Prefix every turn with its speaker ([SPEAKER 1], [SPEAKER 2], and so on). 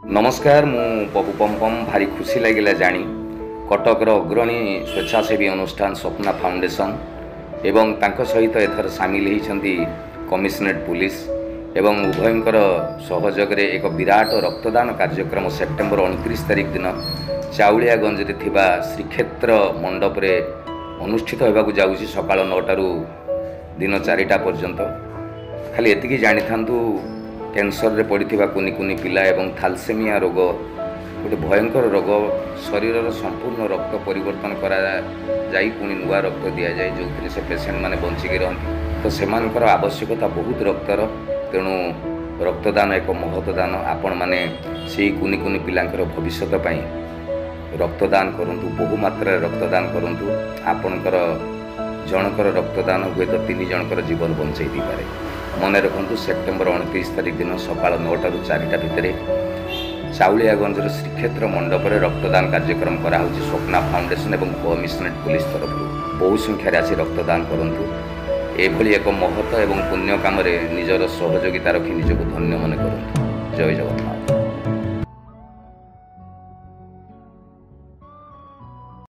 [SPEAKER 1] नमस्कार मु पपु पमपम भारी खुशी लगिला जानी कटकर अग्रणी स्वेच्छासेवी अनुष्ठान स्वप्ना फाउंडेशन एवं तांको सहित एथर सामिल होती कमिशनरेट पुलिस एवं उभयंकर सहयोग रे एक विराट रक्तदान कार्यक्रम सेप्टेम्बर 29 तारिख दिन चाउलियागंज रे थिबा श्रीक्षेत्र मंडप रे अनुष्ठित होबाकू जाउची सकाळ 9 दिन 4टा पर्यंत। खाली एतिकी जानि थांतु कैंसर रे पड़िथिबा कुनी कुनी पिला एवं थालसेमिया रोग गोटे भयंकर रोग शरीर संपूर्ण रक्त परिवर्तन करा जाई पुणी नुआ रक्त दि जाए जो से पेसेंट माने बंचिकी रहती तो सेमानकर आवश्यकता बहुत रक्तर तेणु रक्तदान एक महत्दान आपण माने से कुनी कुनी पिलांकर भविष्यत पई रक्तदान करंतु बहु मात्रा रक्तदान करंतु आपणकर जनकर रक्तदान हुए तो 3 जनकर जीवन बंचाई दी पारे। मन रखु सेप्टेम्बर 29 तारिख दिन सकाळ 9 ରୁ 4टा भितर चाउलियागंज श्रीक्षेत्र मंडप में रक्तदान कार्यक्रम कराऊँच स्वप्ना फाउंडेशन एवं कमिशनरेट पुलिस तरफ बहु संख्यार आसी रक्तदान करूँ। एभली एक महत्व एवं पुण्य काम निजर सहयोगिता रखी निजक धन्य मन करूँ। जय जगन्नाथ।